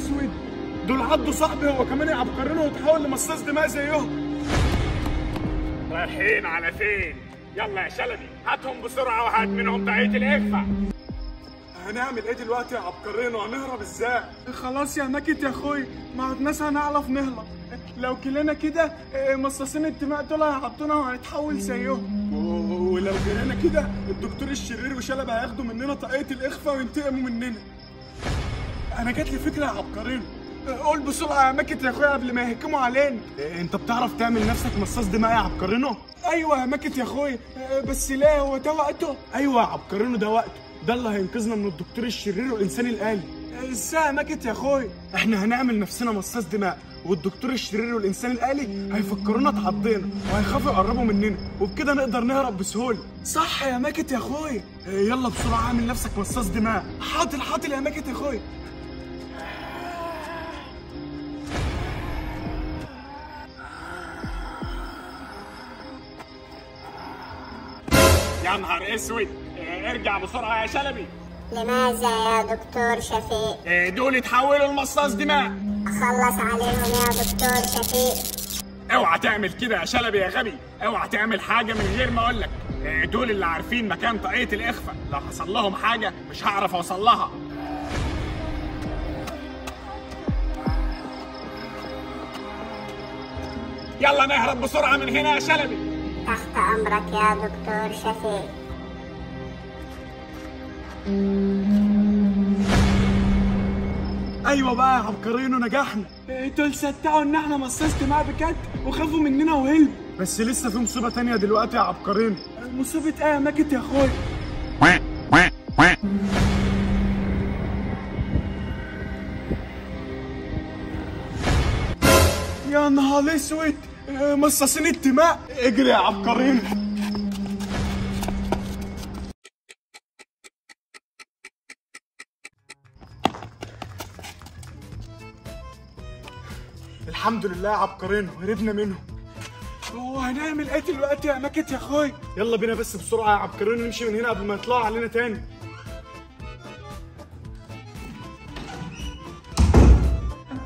اسود، دول عضوا صاحبي هو كمان يا عبقرينو وتحول لمصاص دماء زيهم. رايحين على فين؟ يلا يا شلبي هاتهم بسرعه وهات منهم بقيه الإخفاء. هنعمل ايه دلوقتي يا عبقرينو؟ هنهرب ازاي؟ خلاص يا ماكت يا اخوي، ما عدناش هنعرف نهرب. لو كلنا كده مصاصين الدماء دول هيحطونا وهنتحول زيهم، ولو جرينا كده الدكتور الشرير وشلبي هياخدوا مننا طاقية الإخفاء وينتقموا مننا. انا جات لي فكره يا عبقرينو، قول بسرعه يا ماكت يا اخويا قبل ما يهجموا علينا. انت بتعرف تعمل نفسك مصاص دماء يا عبقرينو؟ ايوه يا ماكت يا اخويا، بس لا هو ده وقته. ايوه يا عبقرينو ده وقته، ده اللي هينقذنا من الدكتور الشرير والانسان الآلي. ازاي يا ماكت يا اخويا؟ احنا هنعمل نفسنا مصاص دماء، والدكتور الشرير والانسان الآلي هيفكرونا اتعضينا وهيخافوا يقربوا مننا، وبكده نقدر نهرب بسهوله. صح يا ماكت يا اخويا، يلا بسرعه اعمل نفسك مصاص دماء. حاضر حاضر يا ماكت يا اخويا. يا نهار اسود، ارجع بسرعه يا شلبي. لماذا يا دكتور شفيق؟ دول اتحولوا لمصاص دماء. أخلص عليهم يا دكتور شفيق. اوعى تعمل كده يا شلبي يا غبي، اوعى تعمل حاجه من غير ما اقول لك. دول اللي عارفين مكان طاقية الإخفاء، لو حصل لهم حاجه مش هعرف اوصل لها. يلا نهرب بسرعه من هنا يا شلبي. تحت أمرك يا دكتور شفيق. ايوه بقى يا عبقرينو نجحنا. دول صدقوا ان احنا مصاص دماء بجد وخافوا مننا وهربوا. بس لسه في مصيبه تانية دلوقتي يا عبقرينو. مصيبه ايه يا ماكت يا اخويا؟ يا نهار اسود، مصاصين الدماء. اجري يا عبقرينو. الحمد لله يا عبقرينو هربنا منهم. وهنعمل ايه دلوقتي يا ماكت يا اخويا؟ يلا بينا بس بسرعه يا عبقرينو نمشي من هنا قبل ما يطلعوا علينا تاني.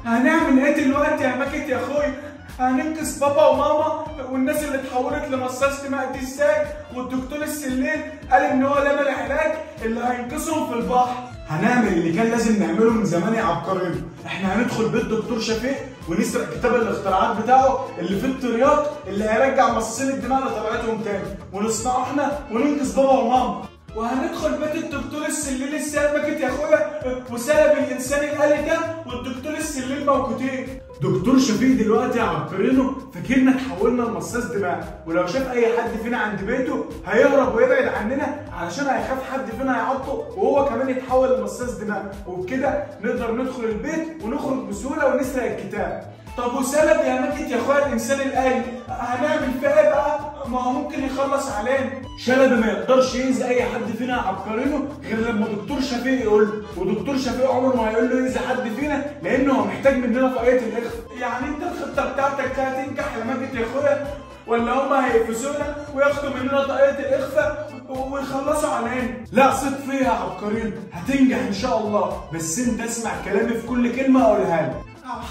هنعمل ايه دلوقتي يا ماكت يا اخويا؟ هننقذ بابا وماما والناس اللي اتحولت لمصاص دماء دي ازاي؟ والدكتور السليل قال ان هو لقى العلاج اللي هينقذهم في البحر. هنعمل اللي كان لازم نعمله من زمان يا عبقرينو، احنا هندخل بيت دكتور شفيق ونسرق كتاب الاختراعات بتاعه اللي فيه الطريات اللي هيرجع مصاصين الدماء لطبيعتهم تاني، ونصنعه احنا وننقذ بابا وماما. وهندخل بيت الدكتور السليل ازاي ماكت يا اخويا؟ وسلب الانسان الآلي ده والدكتور السليل موجودين. دكتور شفيق دلوقتي يا عبقرينو فاكرنا اتحولنا لمصاص دماء، ولو شاف اي حد فينا عند بيته هيهرب ويبعد عننا علشان هيخاف حد فينا يعضه وهو كمان يتحول لمصاص دماء، وبكده نقدر ندخل البيت ونخرج بسهوله ونسرق الكتاب. طب وسلب يا ماكت يا اخويا الانسان الآلي هنعمل فيها ايه بقى؟ ما هو ممكن يخلص علينا. شلبي ما يقدرش يأذي اي حد فينا يا عبقرينو غير لما دكتور شفيق يقول له، ودكتور شفيق عمره ما هيقول له يأذي حد فينا لانه هو محتاج مننا طاقية الإخفاء. يعني انت الخطه بتاعتك دي هتنجح يا ماكت يا اخويا؟ ولا هما هيقفزونا وياخدوا مننا طاقية الإخفاء ويخلصوا علينا؟ لا ثق فيا يا عبقرينو هتنجح ان شاء الله، بس انت اسمع كلامي في كل كلمه اقولها لك.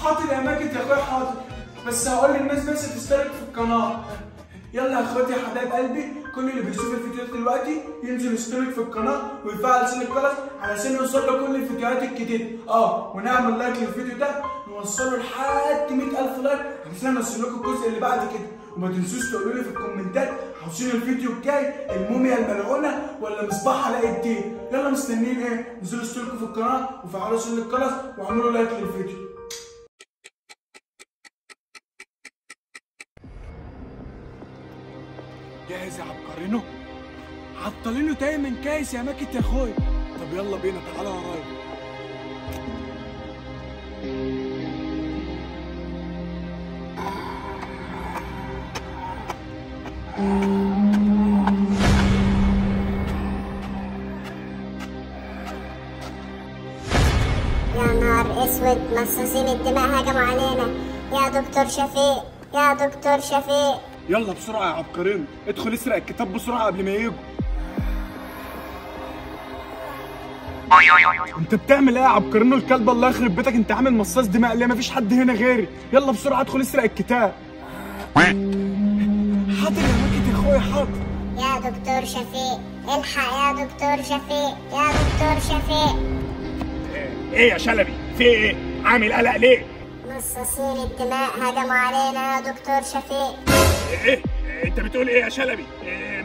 حاضر يا ماكت يا اخويا حاضر، بس هقول للناس بس تشترك في القناه. يلا يا اخواتي يا حبايب قلبي، كل اللي بيشوف الفيديوهات دلوقتي ينزل يشترك في القناه ويفعل زر الجرس علشان يوصل له كل الفيديوهات الجديده. ونعمل لايك للفيديو ده نوصله لحد 100,000 لايك عشان انزل لكم الجزء اللي بعد كده. وما تنسوش تقولوا لي في الكومنتات عاوزين الفيديو الجاي الموميا الملعونه ولا مصباح علاء الدين. يلا مستنيين ايه؟ انزلوا اشتركوا في القناه وفعلوا زر الجرس واعملوا لايك للفيديو. جاهز يا عبقرينو؟ عطلينه دايما كايس يا ماكت يا اخويا. طب يلا بينا تعالى ورايا. يا نهار اسود، مصاصين الدماء هجموا علينا يا دكتور شفيق، يا دكتور شفيق. يلا بسرعه يا عبقرينو ادخل اسرق الكتاب بسرعه قبل ما يجوا. انت بتعمل ايه يا عبقرينو الكلب؟ الله يخرب بيتك، انت عامل مصاص دماء ليه؟ مفيش حد هنا غيري. يلا بسرعه ادخل اسرق الكتاب. حاضر يا ماجد يا اخويا حاضر. يا دكتور شفيق الحق، يا دكتور شفيق، يا دكتور شفيق. ايه يا شلبي؟ في ايه؟ عامل قلق ليه؟ مصاصين الدماء هجموا علينا يا دكتور شفيق. ايه؟ انت بتقول ايه يا شلبي؟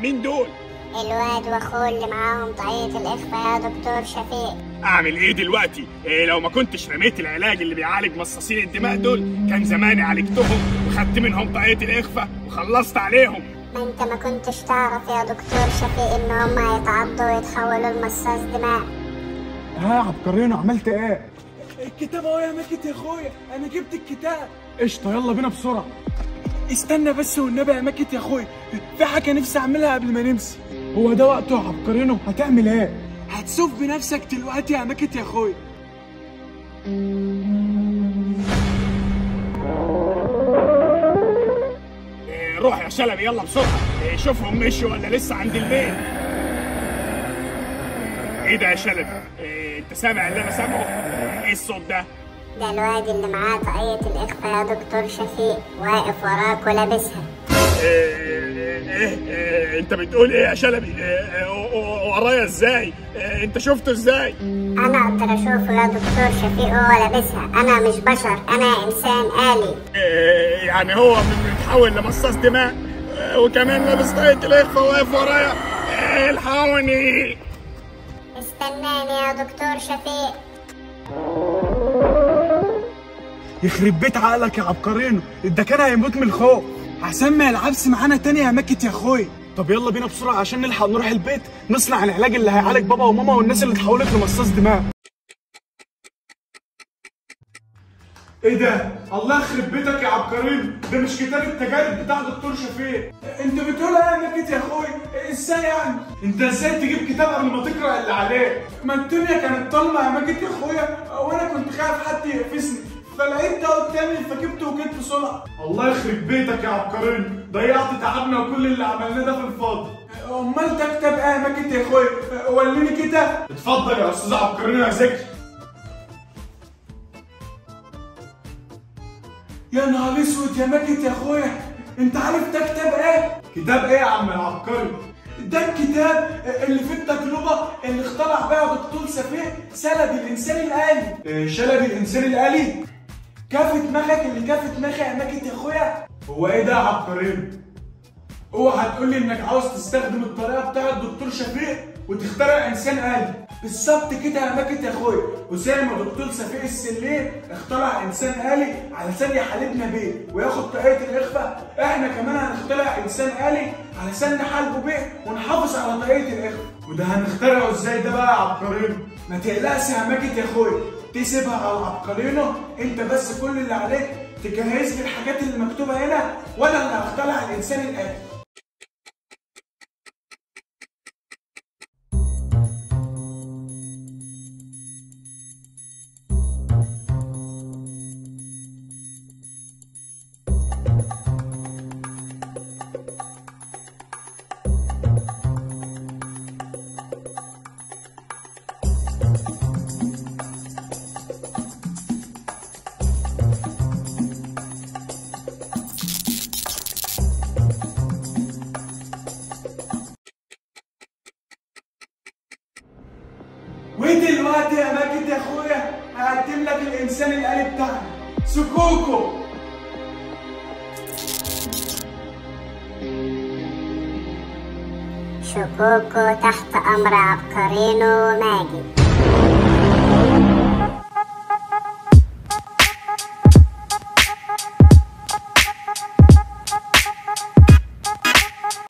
مين دول؟ الواد واخوه اللي معاهم طاقية الإخفاء يا دكتور شفيق. اعمل ايه دلوقتي؟ لو ما كنتش رميت العلاج اللي بيعالج مصاصين الدماء دول كان زماني عالجتهم وخدت منهم طاقية الإخفاء وخلصت عليهم. ما انت ما كنتش تعرف يا دكتور شفيق ان هم هيتعضوا ويتحولوا لمصاص دماء. ها يا عبقرينو عملت ايه؟ الكتاب اهو يا ماجد يا اخويا، انا جبت الكتاب. قشطه يلا بينا بسرعه. استنى بس والنبي يا ماجد يا اخويا، في حاجه نفسي اعملها قبل ما نمشي. هو ده وقته يا عبقرينو؟ هتعمل ايه؟ هتشوف بنفسك دلوقتي يا ماجد يا اخويا. روح يا شلبي يلا بسرعه، شوفهم مشوا ولا لسه عند البيت. ايه ده يا شلبي؟ انت سامع اللي انا سامعه؟ ايه الصوت ده؟ ده الواد اللي معاه طاقية الإخفاء يا دكتور شفيق، واقف وراك ولابسها. انت بتقول ايه يا شلبي؟ ورايا ازاي؟ انت شفته ازاي؟ أنا أقدر أشوفه يا دكتور شفيق وهو لابسها، أنا مش بشر، أنا إنسان آلي. يعني هو متحول لمصاص دماء وكمان لابس طاقية الإخفاء واقف ورايا؟ الحقوني. استناني يا دكتور شفيق. يخرب بيت عقلك يا عبقرينو، ده كان هيموت من الخوف. عشان ما يلعبش معانا تاني يا ماكت يا اخويا. طب يلا بينا بسرعه عشان نلحق نروح البيت نصنع العلاج اللي هيعالج بابا وماما والناس اللي اتحولت لمصاص دماء. ايه ده؟ الله يخرب بيتك يا عبقرينو، ده مش كتاب التجارب بتاع دكتور شفيق. انت بتقول ايه يا ماكت يا اخويا؟ ازاي يعني؟ انت ازاي تجيب كتاب قبل ما تقرا اللي عليه؟ ما الدنيا كانت ضلمه يا ماكت يا اخويا وانا كنت خايف حد يقفشني، فلقيت ده قدامي فجبته وجيت بسرعه. الله يخرب بيتك يا عبقرينو، ضيعت تعبنا وكل اللي عملناه ده في الفاضي. امال ده كتاب ايه يا ماكت يا اخويا؟ وريني كده. اتفضل يا استاذ عبقرينو يا ذكي. يا نهار اسود يا ماكت يا اخويا، انت عارف ده كتاب ايه؟ كتاب ايه يا عم العبقري؟ ده الكتاب اللي في التجربه اللي اخترع بيها دكتور شفيق شلبي الانسان الآلي. شلبي الانسان الآلي؟ كافة دماغك اللي كافة دماغي يا ماكت يا اخويا. هو ايه ده يا عبقري؟ اوعى هتقول لي انك عاوز تستخدم الطريقه بتاعت دكتور شفيق وتخترع انسان آلي. بالظبط كده يا ماكت يا اخويا، وزي ما دكتور شفيق السليه اخترع انسان آلي علشان يحاربنا بيه وياخد طاقية الإخفاء، احنا كمان هنخترع انسان آلي علشان نحاربه بيه ونحافظ على طاقية الإخفاء. وده هنخترعه ازاي ده بقى يا عبقرينو؟ ما تقلقش يا ماكت يا اخويا، تسيبها على العبقرينو، انت بس كل اللي عليك تجهز لي الحاجات اللي مكتوبه هنا وانا اللي هخترع الانسان الآلي. ودلوقتي يا ماجد يا اخويا هقدم لك الانسان الآلي بتاعنا سكوكو. شكوكو تحت امر عبقرينو ماجد.